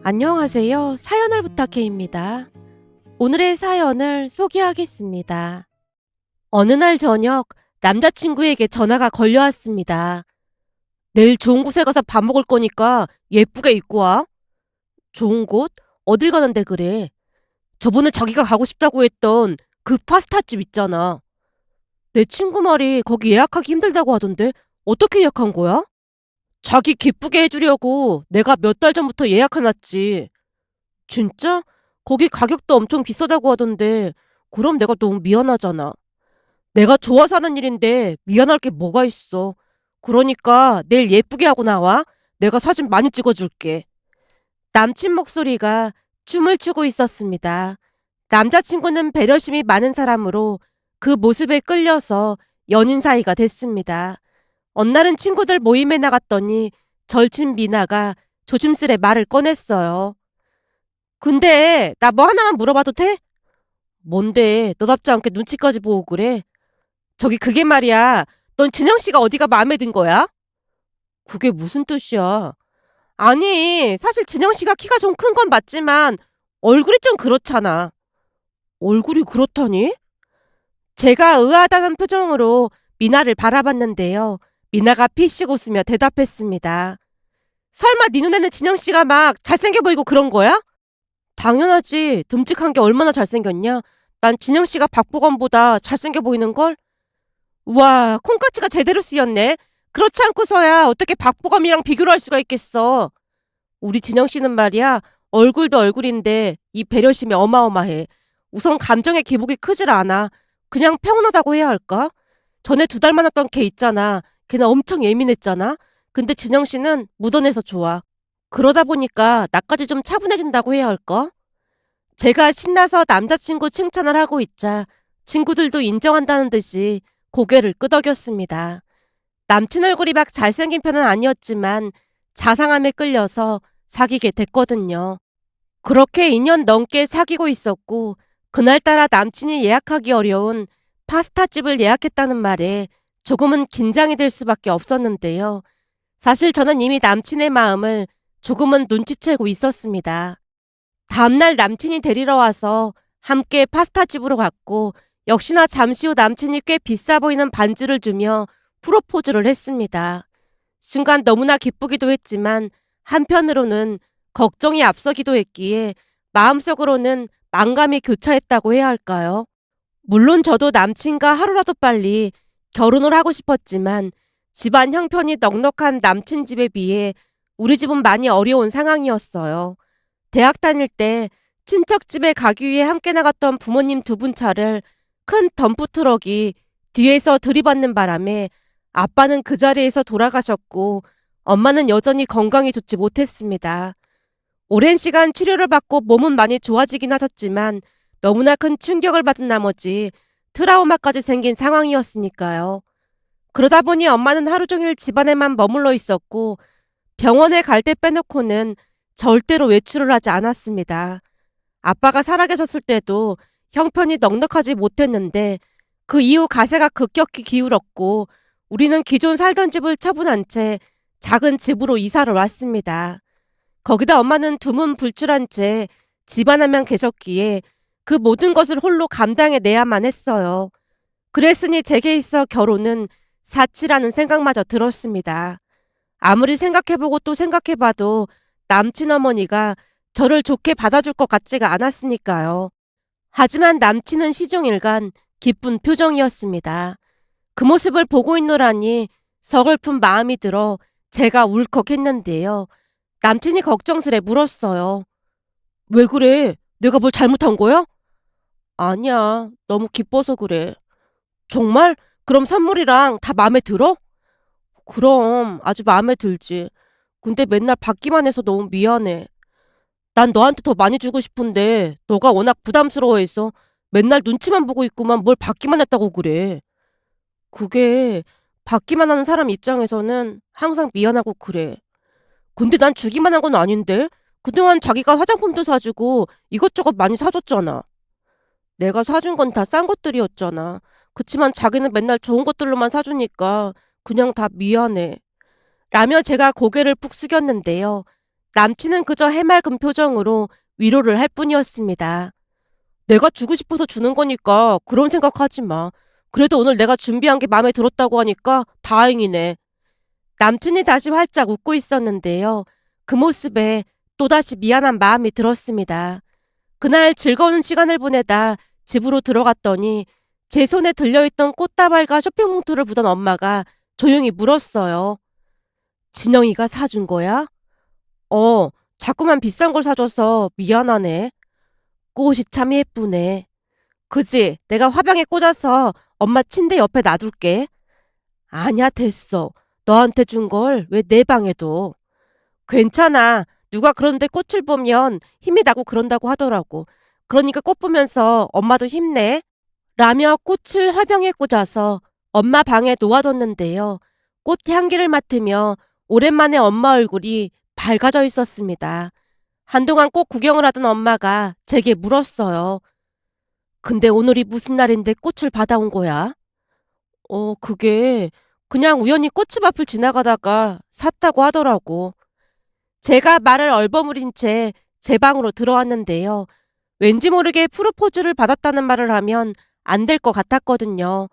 안녕하세요. 사연을 부탁해입니다. 오늘의 사연을 소개하겠습니다. 어느 날 저녁 남자친구에게 전화가 걸려왔습니다. 내일 좋은 곳에 가서 밥 먹을 거니까 예쁘게 입고 와. 좋은 곳? 어딜 가는데 그래? 저번에 자기가 가고 싶다고 했던 그 파스타집 있잖아. 내 친구 말이 거기 예약하기 힘들다고 하던데 어떻게 예약한 거야? 자기 기쁘게 해주려고 내가 몇 달 전부터 예약해놨지. 진짜? 거기 가격도 엄청 비싸다고 하던데 그럼 내가 너무 미안하잖아. 내가 좋아서 하는 일인데 미안할 게 뭐가 있어. 그러니까 내일 예쁘게 하고 나와. 내가 사진 많이 찍어줄게. 남친 목소리가 춤을 추고 있었습니다. 남자친구는 배려심이 많은 사람으로 그 모습에 끌려서 연인 사이가 됐습니다. 어느 날은 친구들 모임에 나갔더니 절친 미나가 조심스레 말을 꺼냈어요. 근데 나 뭐 하나만 물어봐도 돼? 뭔데 너답지 않게 눈치까지 보고 그래? 저기 그게 말이야. 넌 진영 씨가 어디가 마음에 든 거야? 그게 무슨 뜻이야? 아니, 사실 진영 씨가 키가 좀 큰 건 맞지만 얼굴이 좀 그렇잖아. 얼굴이 그렇다니? 제가 의아하다는 표정으로 미나를 바라봤는데요. 미나가 피식 웃으며 대답했습니다. 설마 네 눈에는 진영 씨가 막 잘생겨 보이고 그런 거야? 당연하지. 듬직한 게 얼마나 잘생겼냐? 난 진영 씨가 박보검보다 잘생겨 보이는걸? 와, 콩깍지가 제대로 쓰였네. 그렇지 않고서야 어떻게 박보검이랑 비교를 할 수가 있겠어. 우리 진영 씨는 말이야, 얼굴도 얼굴인데 이 배려심이 어마어마해. 우선 감정의 기복이 크질 않아. 그냥 평온하다고 해야 할까? 전에 2달 만났던 걔 있잖아. 걔는 엄청 예민했잖아. 근데 진영 씨는 묻어내서 좋아. 그러다 보니까 나까지 좀 차분해진다고 해야 할까? 제가 신나서 남자친구 칭찬을 하고 있자 친구들도 인정한다는 듯이 고개를 끄덕였습니다. 남친 얼굴이 막 잘생긴 편은 아니었지만 자상함에 끌려서 사귀게 됐거든요. 그렇게 2년 넘게 사귀고 있었고 그날따라 남친이 예약하기 어려운 파스타집을 예약했다는 말에 조금은 긴장이 될 수밖에 없었는데요. 사실 저는 이미 남친의 마음을 조금은 눈치채고 있었습니다. 다음날 남친이 데리러 와서 함께 파스타집으로 갔고 역시나 잠시 후 남친이 꽤 비싸 보이는 반지를 주며 프로포즈를 했습니다. 순간 너무나 기쁘기도 했지만 한편으로는 걱정이 앞서기도 했기에 마음속으로는 만감이 교차했다고 해야 할까요? 물론 저도 남친과 하루라도 빨리 결혼을 하고 싶었지만 집안 형편이 넉넉한 남친 집에 비해 우리 집은 많이 어려운 상황이었어요. 대학 다닐 때 친척집에 가기 위해 함께 나갔던 부모님 2분 차를 큰 덤프트럭이 뒤에서 들이받는 바람에 아빠는 그 자리에서 돌아가셨고 엄마는 여전히 건강이 좋지 못했습니다. 오랜 시간 치료를 받고 몸은 많이 좋아지긴 하셨지만 너무나 큰 충격을 받은 나머지 트라우마까지 생긴 상황이었으니까요. 그러다 보니 엄마는 하루 종일 집안에만 머물러 있었고 병원에 갈 때 빼놓고는 절대로 외출을 하지 않았습니다. 아빠가 살아계셨을 때도 형편이 넉넉하지 못했는데 그 이후 가세가 급격히 기울었고 우리는 기존 살던 집을 처분한 채 작은 집으로 이사를 왔습니다. 거기다 엄마는 두문불출한 채 집안에만 계셨기에 그 모든 것을 홀로 감당해내야만 했어요. 그랬으니 제게 있어 결혼은 사치라는 생각마저 들었습니다. 아무리 생각해보고 또 생각해봐도 남친 어머니가 저를 좋게 받아줄 것 같지가 않았으니까요. 하지만 남친은 시종일관 기쁜 표정이었습니다. 그 모습을 보고 있노라니 서글픈 마음이 들어 제가 울컥했는데요. 남친이 걱정스레 물었어요. 왜 그래? 내가 뭘 잘못한 거야? 아니야. 너무 기뻐서 그래. 정말? 그럼 선물이랑 다 마음에 들어? 그럼 아주 마음에 들지. 근데 맨날 받기만 해서 너무 미안해. 난 너한테 더 많이 주고 싶은데 너가 워낙 부담스러워해서 맨날 눈치만 보고 있구만 뭘 받기만 했다고 그래. 그게 받기만 하는 사람 입장에서는 항상 미안하고 그래. 근데 난 주기만 한 건 아닌데? 그동안 자기가 화장품도 사주고 이것저것 많이 사줬잖아. 내가 사준 건 다 싼 것들이었잖아. 그치만 자기는 맨날 좋은 것들로만 사주니까 그냥 다 미안해. 라며 제가 고개를 푹 숙였는데요. 남친은 그저 해맑은 표정으로 위로를 할 뿐이었습니다. 내가 주고 싶어서 주는 거니까 그런 생각하지 마. 그래도 오늘 내가 준비한 게 마음에 들었다고 하니까 다행이네. 남친이 다시 활짝 웃고 있었는데요. 그 모습에 또다시 미안한 마음이 들었습니다. 그날 즐거운 시간을 보내다 집으로 들어갔더니 제 손에 들려있던 꽃다발과 쇼핑봉투를 보던 엄마가 조용히 물었어요. 진영이가 사준 거야? 어, 자꾸만 비싼 걸 사줘서 미안하네. 꽃이 참 예쁘네. 그지? 내가 화병에 꽂아서 엄마 침대 옆에 놔둘게. 아니야, 됐어. 너한테 준 걸 왜 내 방에 둬? 괜찮아. 누가 그런데 꽃을 보면 힘이 나고 그런다고 하더라고. 그러니까 꽃 보면서 엄마도 힘내. 라며 꽃을 화병에 꽂아서 엄마 방에 놓아뒀는데요. 꽃 향기를 맡으며 오랜만에 엄마 얼굴이 밝아져 있었습니다. 한동안 꽃 구경을 하던 엄마가 제게 물었어요. 근데 오늘이 무슨 날인데 꽃을 받아온 거야? 그게 그냥 우연히 꽃집 앞을 지나가다가 샀다고 하더라고. 제가 말을 얼버무린 채 제 방으로 들어왔는데요. 왠지 모르게 프로포즈를 받았다는 말을 하면 안 될 것 같았거든요.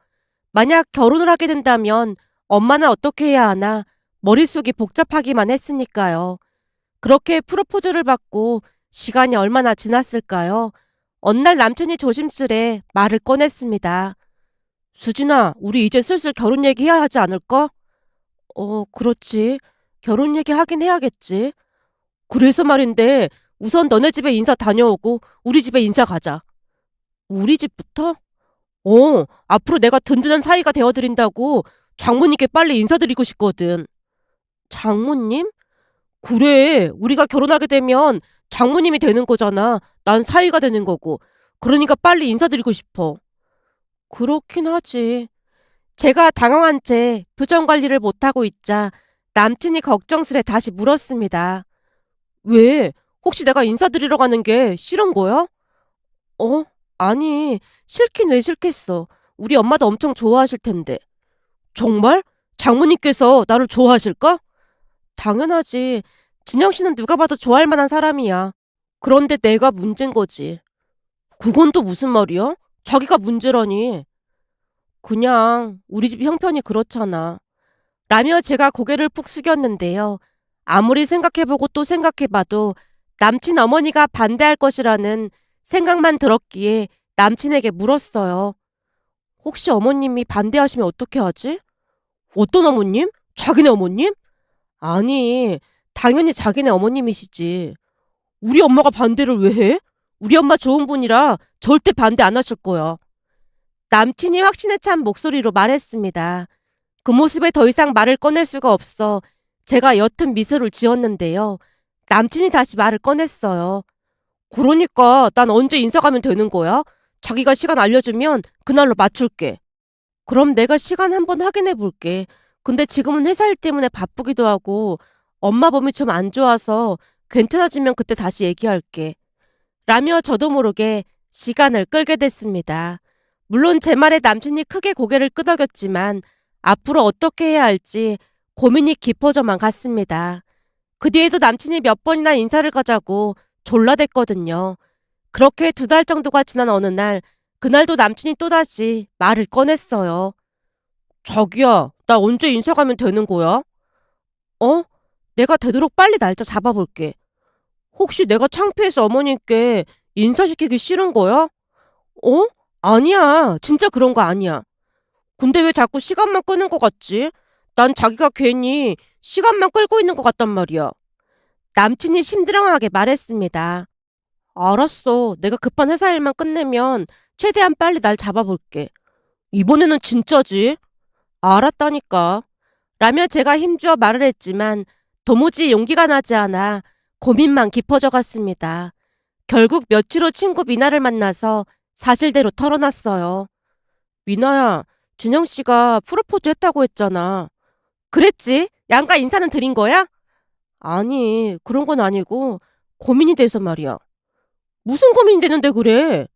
만약 결혼을 하게 된다면 엄마는 어떻게 해야 하나 머릿속이 복잡하기만 했으니까요. 그렇게 프로포즈를 받고 시간이 얼마나 지났을까요? 어느 날 남친이 조심스레 말을 꺼냈습니다. 수진아, 우리 이제 슬슬 결혼 얘기해야 하지 않을까? 그렇지. 결혼 얘기 하긴 해야겠지. 그래서 말인데 우선 너네 집에 인사 다녀오고 우리 집에 인사 가자. 우리 집부터? 앞으로 내가 든든한 사이가 되어드린다고 장모님께 빨리 인사드리고 싶거든. 장모님? 그래, 우리가 결혼하게 되면 장모님이 되는 거잖아. 난 사위가 되는 거고. 그러니까 빨리 인사드리고 싶어. 그렇긴 하지. 제가 당황한 채 표정 관리를 못하고 있자 남친이 걱정스레 다시 물었습니다. 왜? 혹시 내가 인사드리러 가는 게 싫은 거야? 어? 아니, 싫긴 왜 싫겠어. 우리 엄마도 엄청 좋아하실 텐데. 정말? 장모님께서 나를 좋아하실까? 당연하지. 진영 씨는 누가 봐도 좋아할 만한 사람이야. 그런데 내가 문제인 거지. 그건 또 무슨 말이야? 자기가 문제라니. 그냥 우리 집 형편이 그렇잖아. 라며 제가 고개를 푹 숙였는데요. 아무리 생각해보고 또 생각해봐도 남친 어머니가 반대할 것이라는 생각만 들었기에 남친에게 물었어요. 혹시 어머님이 반대하시면 어떻게 하지? 어떤 어머님? 자기네 어머님? 아니, 당연히 자기네 어머님이시지. 우리 엄마가 반대를 왜 해? 우리 엄마 좋은 분이라 절대 반대 안 하실 거야. 남친이 확신에 찬 목소리로 말했습니다. 그 모습에 더 이상 말을 꺼낼 수가 없어 제가 옅은 미소를 지었는데요. 남친이 다시 말을 꺼냈어요. 그러니까 난 언제 인사 가면 되는 거야? 자기가 시간 알려주면 그날로 맞출게. 그럼 내가 시간 한번 확인해 볼게. 근데 지금은 회사 일 때문에 바쁘기도 하고 엄마 몸이 좀 안 좋아서 괜찮아지면 그때 다시 얘기할게. 라며 저도 모르게 시간을 끌게 됐습니다. 물론 제 말에 남친이 크게 고개를 끄덕였지만 앞으로 어떻게 해야 할지 고민이 깊어져만 갔습니다. 그 뒤에도 남친이 몇 번이나 인사를 가자고 졸라댔거든요. 그렇게 2달 정도가 지난 어느 날 그날도 남친이 또다시 말을 꺼냈어요. 자기야, 나 언제 인사 가면 되는 거야? 어? 내가 되도록 빨리 날짜 잡아볼게. 혹시 내가 창피해서 어머님께 인사시키기 싫은 거야? 어? 아니야. 진짜 그런 거 아니야. 근데 왜 자꾸 시간만 끄는 것 같지? 난 자기가 괜히 시간만 끌고 있는 것 같단 말이야. 남친이 심드렁하게 말했습니다. 알았어. 내가 급한 회사 일만 끝내면 최대한 빨리 날 잡아볼게. 이번에는 진짜지? 알았다니까. 라며 제가 힘주어 말을 했지만 도무지 용기가 나지 않아 고민만 깊어져 갔습니다. 결국 며칠 후 친구 미나를 만나서 사실대로 털어놨어요. 미나야, 준영 씨가 프로포즈 했다고 했잖아. 그랬지? 양가 인사는 드린 거야? 아니, 그런 건 아니고 고민이 돼서 말이야. 무슨 고민이 되는데 그래?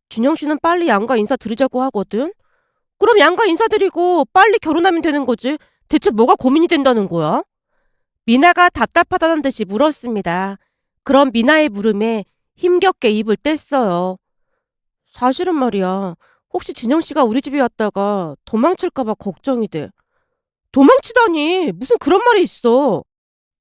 준영 씨는 빨리 양가 인사 드리자고 하거든? 그럼 양가 인사드리고 빨리 결혼하면 되는 거지. 대체 뭐가 고민이 된다는 거야? 미나가 답답하다는 듯이 물었습니다. 그럼 미나의 물음에 힘겹게 입을 뗐어요. 사실은 말이야. 혹시 진영 씨가 우리 집에 왔다가 도망칠까봐 걱정이 돼. 도망치다니! 무슨 그런 말이 있어.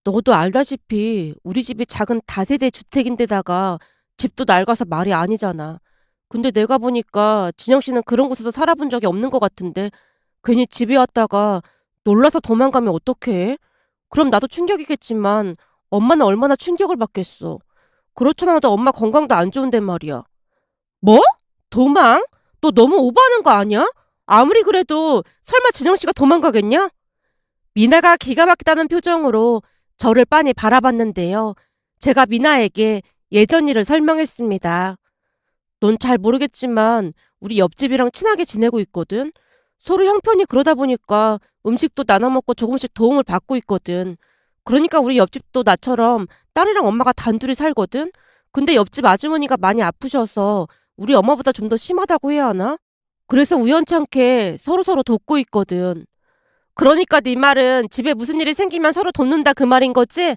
너도 알다시피 우리 집이 작은 다세대 주택인데다가 집도 낡아서 말이 아니잖아. 근데 내가 보니까 진영 씨는 그런 곳에서 살아본 적이 없는 것 같은데 괜히 집에 왔다가 놀라서 도망가면 어떡해? 그럼 나도 충격이겠지만 엄마는 얼마나 충격을 받겠어. 그렇잖아도 엄마 건강도 안 좋은데 말이야. 뭐? 도망? 너 너무 오버하는 거 아니야? 아무리 그래도 설마 진영 씨가 도망가겠냐? 미나가 기가 막히다는 표정으로 저를 빤히 바라봤는데요. 제가 미나에게 예전 일을 설명했습니다. 넌 잘 모르겠지만 우리 옆집이랑 친하게 지내고 있거든. 서로 형편이 그러다 보니까 음식도 나눠 먹고 조금씩 도움을 받고 있거든. 그러니까 우리 옆집도 나처럼 딸이랑 엄마가 단둘이 살거든. 근데 옆집 아주머니가 많이 아프셔서 우리 엄마보다 좀 더 심하다고 해야 하나? 그래서 우연찮게 서로서로 돕고 있거든. 그러니까 네 말은 집에 무슨 일이 생기면 서로 돕는다 그 말인 거지?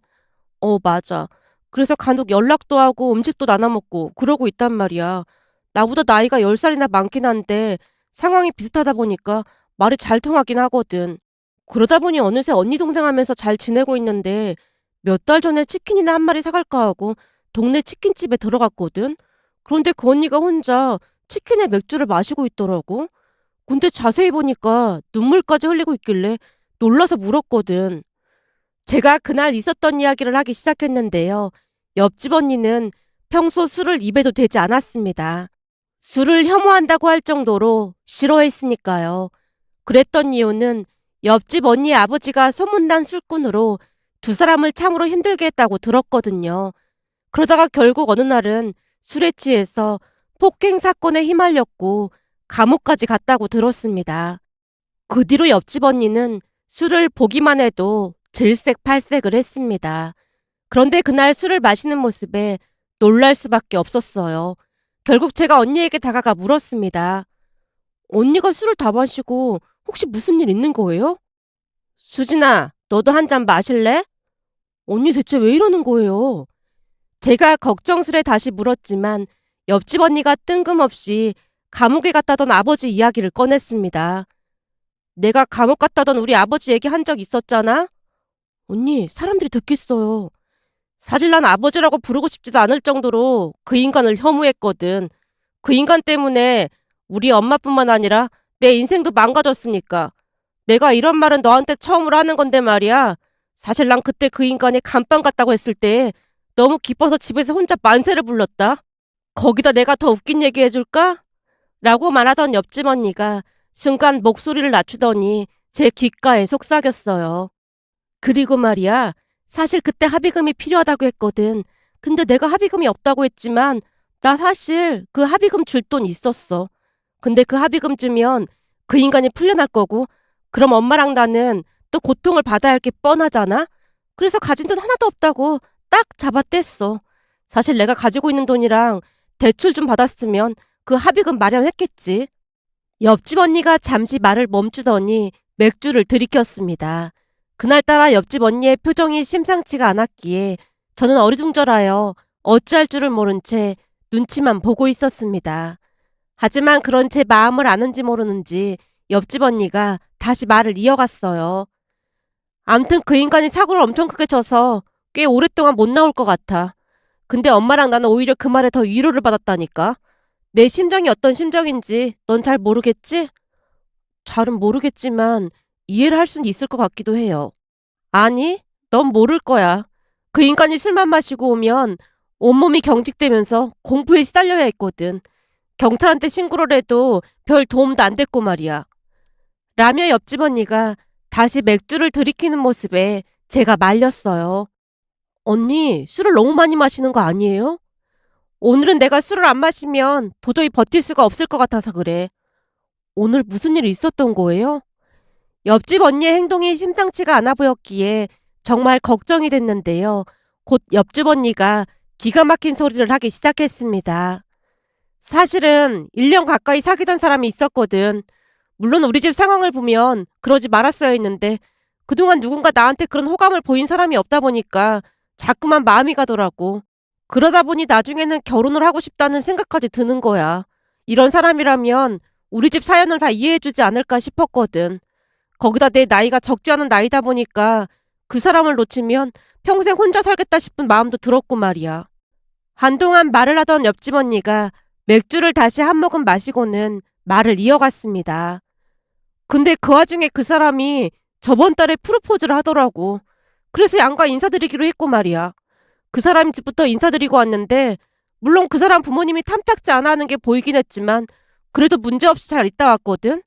맞아. 그래서 간혹 연락도 하고 음식도 나눠 먹고 그러고 있단 말이야. 나보다 나이가 10살이나 많긴 한데 상황이 비슷하다 보니까 말이 잘 통하긴 하거든. 그러다 보니 어느새 언니 동생 하면서 잘 지내고 있는데 몇 달 전에 치킨이나 한 마리 사갈까 하고 동네 치킨집에 들어갔거든. 그런데 그 언니가 혼자 치킨에 맥주를 마시고 있더라고. 근데 자세히 보니까 눈물까지 흘리고 있길래 놀라서 물었거든. 제가 그날 있었던 이야기를 하기 시작했는데요. 옆집 언니는 평소 술을 입에도 대지 않았습니다. 술을 혐오한다고 할 정도로 싫어했으니까요. 그랬던 이유는 옆집 언니의 아버지가 소문난 술꾼으로 두 사람을 참으로 힘들게 했다고 들었거든요. 그러다가 결국 어느 날은 술에 취해서 폭행 사건에 휘말렸고 감옥까지 갔다고 들었습니다. 그 뒤로 옆집 언니는 술을 보기만 해도 질색팔색을 했습니다. 그런데 그날 술을 마시는 모습에 놀랄 수밖에 없었어요. 결국 제가 언니에게 다가가 물었습니다. 언니가 술을 다 마시고 혹시 무슨 일 있는 거예요? 수진아, 너도 한 잔 마실래? 언니 대체 왜 이러는 거예요? 제가 걱정스레 다시 물었지만 옆집 언니가 뜬금없이 감옥에 갔다던 아버지 이야기를 꺼냈습니다. 내가 감옥 갔다던 우리 아버지 얘기 한 적 있었잖아? 언니, 사람들이 듣겠어요. 사실 난 아버지라고 부르고 싶지도 않을 정도로 그 인간을 혐오했거든. 그 인간 때문에 우리 엄마뿐만 아니라 내 인생도 망가졌으니까. 내가 이런 말은 너한테 처음으로 하는 건데 말이야. 사실 난 그때 그 인간이 간판 같다고 했을 때 너무 기뻐서 집에서 혼자 만세를 불렀다. 거기다 내가 더 웃긴 얘기 해줄까? 라고 말하던 옆집 언니가 순간 목소리를 낮추더니 제 귓가에 속삭였어요. 그리고 말이야, 사실 그때 합의금이 필요하다고 했거든. 근데 내가 합의금이 없다고 했지만 나 사실 그 합의금 줄 돈 있었어. 근데 그 합의금 주면 그 인간이 풀려날 거고 그럼 엄마랑 나는 또 고통을 받아야 할 게 뻔하잖아? 그래서 가진 돈 하나도 없다고 딱 잡아뗐어. 사실 내가 가지고 있는 돈이랑 대출 좀 받았으면 그 합의금 마련했겠지. 옆집 언니가 잠시 말을 멈추더니 맥주를 들이켰습니다. 그날따라 옆집 언니의 표정이 심상치가 않았기에 저는 어리둥절하여 어찌할 줄을 모른 채 눈치만 보고 있었습니다. 하지만 그런 제 마음을 아는지 모르는지 옆집 언니가 다시 말을 이어갔어요. 암튼 그 인간이 사고를 엄청 크게 쳐서 꽤 오랫동안 못 나올 것 같아. 근데 엄마랑 나는 오히려 그 말에 더 위로를 받았다니까. 내 심정이 어떤 심정인지 넌 잘 모르겠지? 잘은 모르겠지만 이해를 할 수는 있을 것 같기도 해요. 아니, 넌 모를 거야. 그 인간이 술만 마시고 오면 온몸이 경직되면서 공포에 시달려야 했거든. 경찰한테 신고를 해도 별 도움도 안 됐고 말이야. 라며 옆집 언니가 다시 맥주를 들이키는 모습에 제가 말렸어요. 언니, 술을 너무 많이 마시는 거 아니에요? 오늘은 내가 술을 안 마시면 도저히 버틸 수가 없을 것 같아서 그래. 오늘 무슨 일이 있었던 거예요? 옆집 언니의 행동이 심상치가 않아 보였기에 정말 걱정이 됐는데요. 곧 옆집 언니가 기가 막힌 소리를 하기 시작했습니다. 사실은 1년 가까이 사귀던 사람이 있었거든. 물론 우리 집 상황을 보면 그러지 말았어야 했는데 그동안 누군가 나한테 그런 호감을 보인 사람이 없다 보니까 자꾸만 마음이 가더라고. 그러다 보니 나중에는 결혼을 하고 싶다는 생각까지 드는 거야. 이런 사람이라면 우리 집 사연을 다 이해해주지 않을까 싶었거든. 거기다 내 나이가 적지 않은 나이다 보니까 그 사람을 놓치면 평생 혼자 살겠다 싶은 마음도 들었고 말이야. 한동안 말을 하던 옆집 언니가 맥주를 다시 한 모금 마시고는 말을 이어갔습니다. 근데 그 와중에 그 사람이 저번 달에 프로포즈를 하더라고. 그래서 양가 인사드리기로 했고 말이야. 그 사람 집부터 인사드리고 왔는데 물론 그 사람 부모님이 탐탁지 않아 하는 게 보이긴 했지만 그래도 문제없이 잘 있다 왔거든.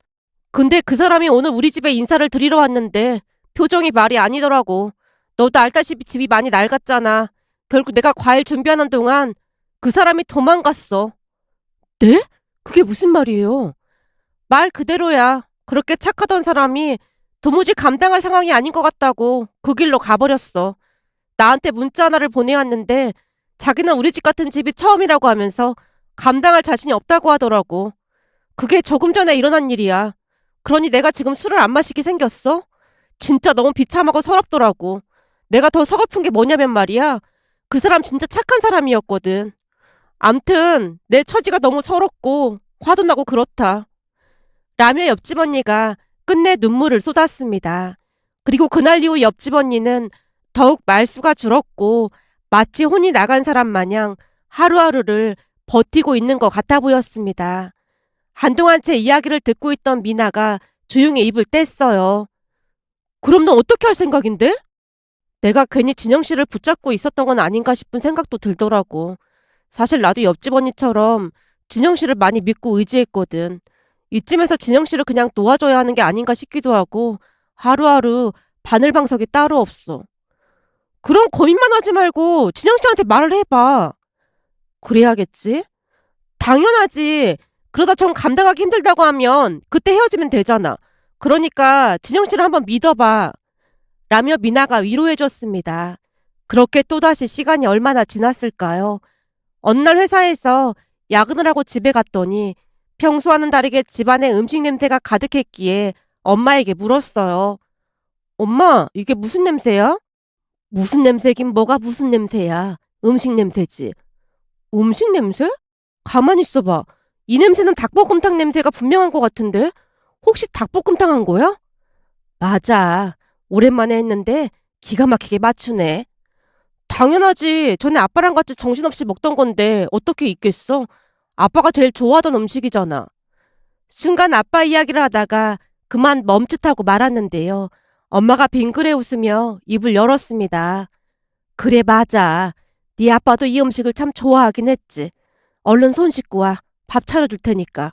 근데 그 사람이 오늘 우리 집에 인사를 드리러 왔는데 표정이 말이 아니더라고. 너도 알다시피 집이 많이 낡았잖아. 결국 내가 과일 준비하는 동안 그 사람이 도망갔어. 네? 그게 무슨 말이에요? 말 그대로야. 그렇게 착하던 사람이 도무지 감당할 상황이 아닌 것 같다고 그 길로 가버렸어. 나한테 문자 하나를 보내왔는데 자기는 우리 집 같은 집이 처음이라고 하면서 감당할 자신이 없다고 하더라고. 그게 조금 전에 일어난 일이야. 그러니 내가 지금 술을 안 마시게 생겼어? 진짜 너무 비참하고 서럽더라고. 내가 더 서글픈 게 뭐냐면 말이야. 그 사람 진짜 착한 사람이었거든. 암튼 내 처지가 너무 서럽고 화도 나고 그렇다. 라며 옆집 언니가 끝내 눈물을 쏟았습니다. 그리고 그날 이후 옆집 언니는 더욱 말수가 줄었고 마치 혼이 나간 사람 마냥 하루하루를 버티고 있는 것 같아 보였습니다. 한동안 제 이야기를 듣고 있던 미나가 조용히 입을 뗐어요. 그럼 넌 어떻게 할 생각인데? 내가 괜히 진영 씨를 붙잡고 있었던 건 아닌가 싶은 생각도 들더라고. 사실 나도 옆집 언니처럼 진영 씨를 많이 믿고 의지했거든. 이쯤에서 진영 씨를 그냥 놓아줘야 하는 게 아닌가 싶기도 하고 하루하루 바늘방석이 따로 없어. 그럼 고민만 하지 말고 진영 씨한테 말을 해봐. 그래야겠지? 당연하지. 그러다 정 감당하기 힘들다고 하면 그때 헤어지면 되잖아. 그러니까 진영 씨를 한번 믿어봐. 라며 미나가 위로해줬습니다. 그렇게 또다시 시간이 얼마나 지났을까요? 어느 날 회사에서 야근을 하고 집에 갔더니 평소와는 다르게 집안에 음식 냄새가 가득했기에 엄마에게 물었어요. 엄마, 이게 무슨 냄새야? 무슨 냄새긴 뭐가 무슨 냄새야. 음식 냄새지. 음식 냄새? 가만히 있어봐. 이 냄새는 닭볶음탕 냄새가 분명한 것 같은데? 혹시 닭볶음탕 한 거야? 맞아. 오랜만에 했는데 기가 막히게 맞추네. 당연하지. 전에 아빠랑 같이 정신없이 먹던 건데 어떻게 있겠어? 아빠가 제일 좋아하던 음식이잖아. 순간 아빠 이야기를 하다가 그만 멈칫하고 말았는데요. 엄마가 빙그레 웃으며 입을 열었습니다. 그래 맞아. 네 아빠도 이 음식을 참 좋아하긴 했지. 얼른 손 씻고 와. 밥 차려줄 테니까.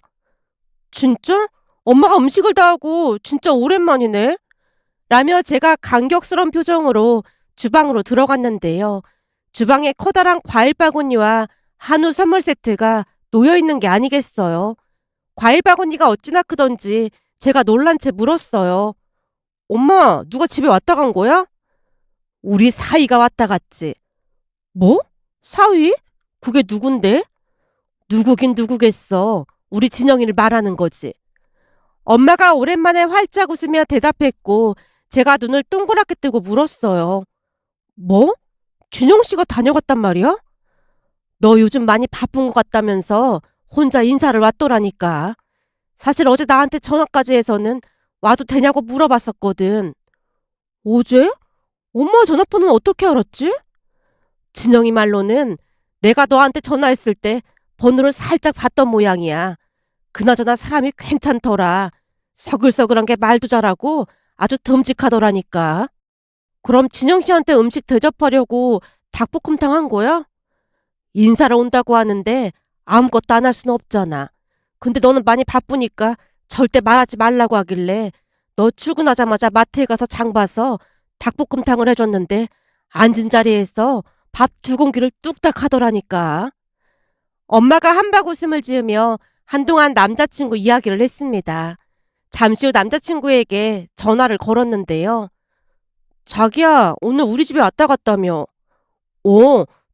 진짜? 엄마가 음식을 다 하고 진짜 오랜만이네. 라며 제가 감격스러운 표정으로 주방으로 들어갔는데요. 주방에 커다란 과일 바구니와 한우 선물 세트가 놓여있는 게 아니겠어요. 과일 바구니가 어찌나 크던지 제가 놀란 채 물었어요. 엄마, 누가 집에 왔다 간 거야? 우리 사위가 왔다 갔지. 뭐? 사위? 그게 누군데? 누구긴 누구겠어. 우리 진영이를 말하는 거지. 엄마가 오랜만에 활짝 웃으며 대답했고 제가 눈을 동그랗게 뜨고 물었어요. 뭐? 진영 씨가 다녀갔단 말이야? 너 요즘 많이 바쁜 것 같다면서 혼자 인사를 왔더라니까. 사실 어제 나한테 전화까지 해서는 와도 되냐고 물어봤었거든. 어제? 엄마 전화번호는 어떻게 알았지? 진영이 말로는 내가 너한테 전화했을 때 번호를 살짝 봤던 모양이야. 그나저나 사람이 괜찮더라. 서글서글한 게 말도 잘하고 아주 듬직하더라니까. 그럼 진영 씨한테 음식 대접하려고 닭볶음탕 한 거야? 인사를 온다고 하는데 아무것도 안 할 수는 없잖아. 근데 너는 많이 바쁘니까 절대 말하지 말라고 하길래 너 출근하자마자 마트에 가서 장 봐서 닭볶음탕을 해줬는데 앉은 자리에서 밥 2공기를 뚝딱 하더라니까. 엄마가 한박 웃음을 지으며 한동안 남자친구 이야기를 했습니다. 잠시 후 남자친구에게 전화를 걸었는데요. 자기야, 오늘 우리 집에 왔다 갔다며.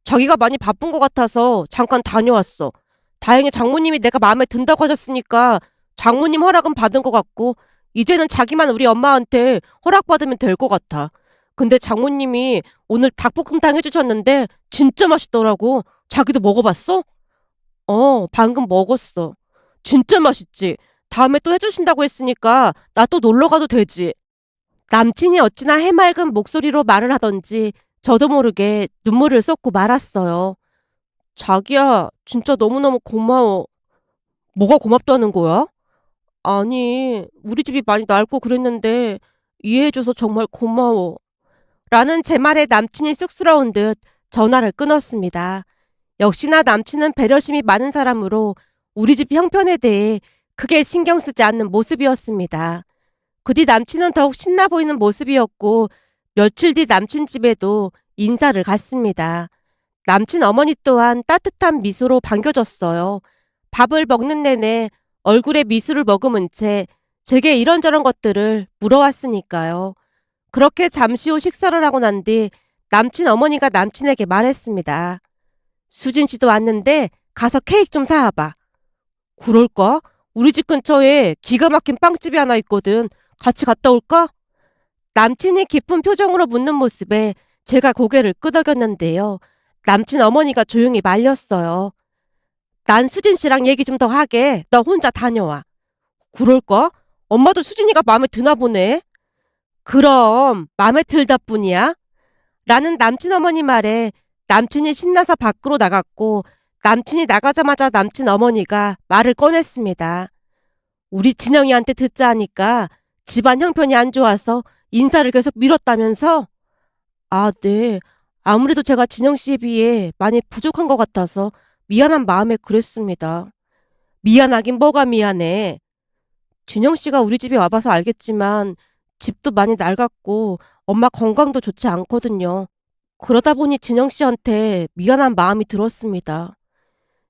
자기가 많이 바쁜 것 같아서 잠깐 다녀왔어. 다행히 장모님이 내가 마음에 든다고 하셨으니까 장모님 허락은 받은 것 같고 이제는 자기만 우리 엄마한테 허락받으면 될 것 같아. 근데 장모님이 오늘 닭볶음탕 해주셨는데 진짜 맛있더라고. 자기도 먹어봤어? 방금 먹었어. 진짜 맛있지? 다음에 또 해주신다고 했으니까 나 또 놀러 가도 되지? 남친이 어찌나 해맑은 목소리로 말을 하던지 저도 모르게 눈물을 쏟고 말았어요. 자기야, 진짜 너무너무 고마워. 뭐가 고맙다는 거야? 아니, 우리 집이 많이 낡고 그랬는데 이해해줘서 정말 고마워. 라는 제 말에 남친이 쑥스러운 듯 전화를 끊었습니다. 역시나 남친은 배려심이 많은 사람으로 우리 집 형편에 대해 크게 신경 쓰지 않는 모습이었습니다. 그 뒤 남친은 더욱 신나 보이는 모습이었고 며칠 뒤 남친 집에도 인사를 갔습니다. 남친 어머니 또한 따뜻한 미소로 반겨줬어요. 밥을 먹는 내내 얼굴에 미소를 머금은 채 제게 이런저런 것들을 물어왔으니까요. 그렇게 잠시 후 식사를 하고 난 뒤 남친 어머니가 남친에게 말했습니다. 수진 씨도 왔는데 가서 케이크 좀 사와봐. 그럴까? 우리 집 근처에 기가 막힌 빵집이 하나 있거든. 같이 갔다 올까? 남친이 깊은 표정으로 묻는 모습에 제가 고개를 끄덕였는데요. 남친 어머니가 조용히 말렸어요. 난 수진 씨랑 얘기 좀 더 하게. 너 혼자 다녀와. 그럴까? 엄마도 수진이가 마음에 드나 보네. 그럼 마음에 들다 뿐이야? 라는 남친 어머니 말에 남친이 신나서 밖으로 나갔고 남친이 나가자마자 남친 어머니가 말을 꺼냈습니다. 우리 진영이한테 듣자 하니까 집안 형편이 안 좋아서 인사를 계속 미뤘다면서? 아, 네. 아무래도 제가 진영 씨에 비해 많이 부족한 것 같아서 미안한 마음에 그랬습니다. 미안하긴 뭐가 미안해. 진영 씨가 우리 집에 와봐서 알겠지만 집도 많이 낡았고 엄마 건강도 좋지 않거든요. 그러다 보니 진영 씨한테 미안한 마음이 들었습니다.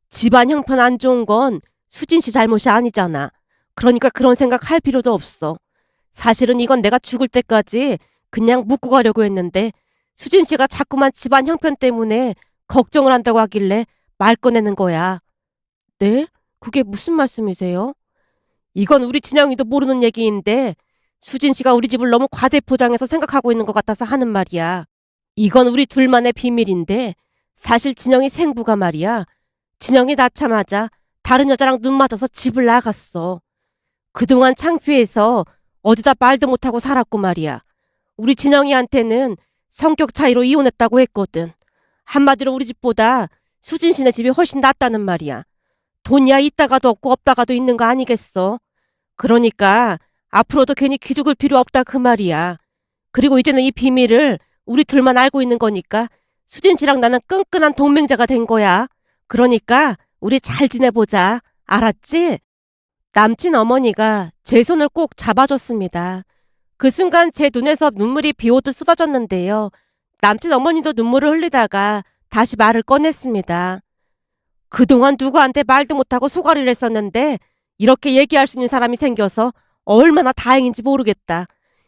집안 형편 안 좋은 건 수진 씨 잘못이 아니잖아. 그러니까 그런 생각 할 필요도 없어. 사실은 이건 내가 죽을 때까지 그냥 묻고 가려고 했는데 수진 씨가 자꾸만 집안 형편 때문에 걱정을 한다고 하길래 말 꺼내는 거야. 네? 그게 무슨 말씀이세요? 이건 우리 진영이도 모르는 얘기인데 수진 씨가 우리 집을 너무 과대포장해서 생각하고 있는 것 같아서 하는 말이야. 이건 우리 둘만의 비밀인데 사실 진영이 생부가 말이야. 진영이 낳자마자 다른 여자랑 눈 맞아서 집을 나갔어. 그동안 창피해서 어디다 말도 못하고 살았고 말이야. 우리 진영이한테는 성격 차이로 이혼했다고 했거든. 한마디로 우리 집보다 수진 씨네 집이 훨씬 낫다는 말이야. 돈이야 있다가도 없고 없다가도 있는 거 아니겠어. 그러니까 앞으로도 괜히 기죽을 필요 없다 그 말이야. 그리고 이제는 이 비밀을 우리 둘만 알고 있는 거니까 수진 씨랑 나는 끈끈한 동맹자가 된 거야. 그러니까 우리 잘 지내보자. 알았지? 남친 어머니가 제 손을 꼭 잡아줬습니다. 그 순간 제 눈에서 눈물이 비오듯 쏟아졌는데요. 남친 어머니도 눈물을 흘리다가 다시 말을 꺼냈습니다. 그동안 누구한테 말도 못하고 소가리를 했었는데 이렇게 얘기할 수 있는 사람이 생겨서 얼마나 다행인지 모르겠다.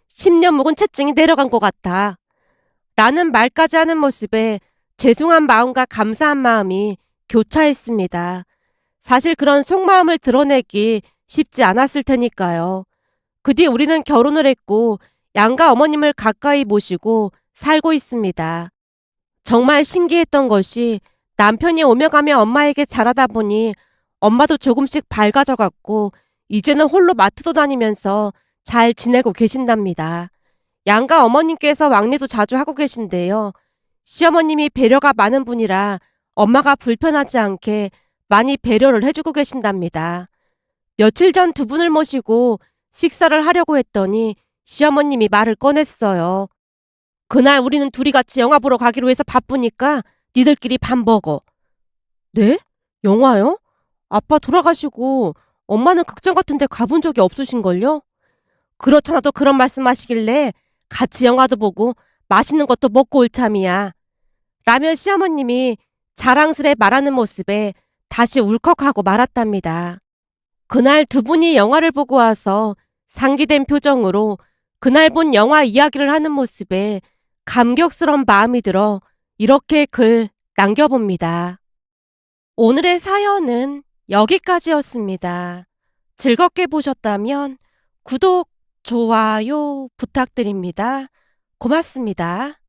10년 묵은 채증이 내려간 것 같아. 라는 말까지 하는 모습에 죄송한 마음과 감사한 마음이 교차했습니다. 사실 그런 속마음을 드러내기 쉽지 않았을 테니까요. 그 뒤 우리는 결혼을 했고 양가 어머님을 가까이 모시고 살고 있습니다. 정말 신기했던 것이 남편이 오며 가며 엄마에게 잘하다 보니 엄마도 조금씩 밝아져갔고 이제는 홀로 마트도 다니면서 잘 지내고 계신답니다. 양가 어머님께서 왕래도 자주 하고 계신데요. 시어머님이 배려가 많은 분이라 엄마가 불편하지 않게 많이 배려를 해주고 계신답니다. 며칠 전 두 분을 모시고 식사를 하려고 했더니 시어머님이 말을 꺼냈어요. 그날 우리는 둘이 같이 영화 보러 가기로 해서 바쁘니까 니들끼리 밥 먹어. 네? 영화요? 아빠 돌아가시고 엄마는 극장 같은 데 가본 적이 없으신걸요? 그렇잖아도 그런 말씀하시길래 같이 영화도 보고 맛있는 것도 먹고 올 참이야. 라며 시어머님이 자랑스레 말하는 모습에 다시 울컥하고 말았답니다. 그날 두 분이 영화를 보고 와서 상기된 표정으로 그날 본 영화 이야기를 하는 모습에 감격스러운 마음이 들어 이렇게 글 남겨봅니다. 오늘의 사연은 여기까지였습니다. 즐겁게 보셨다면 구독, 좋아요 부탁드립니다. 고맙습니다.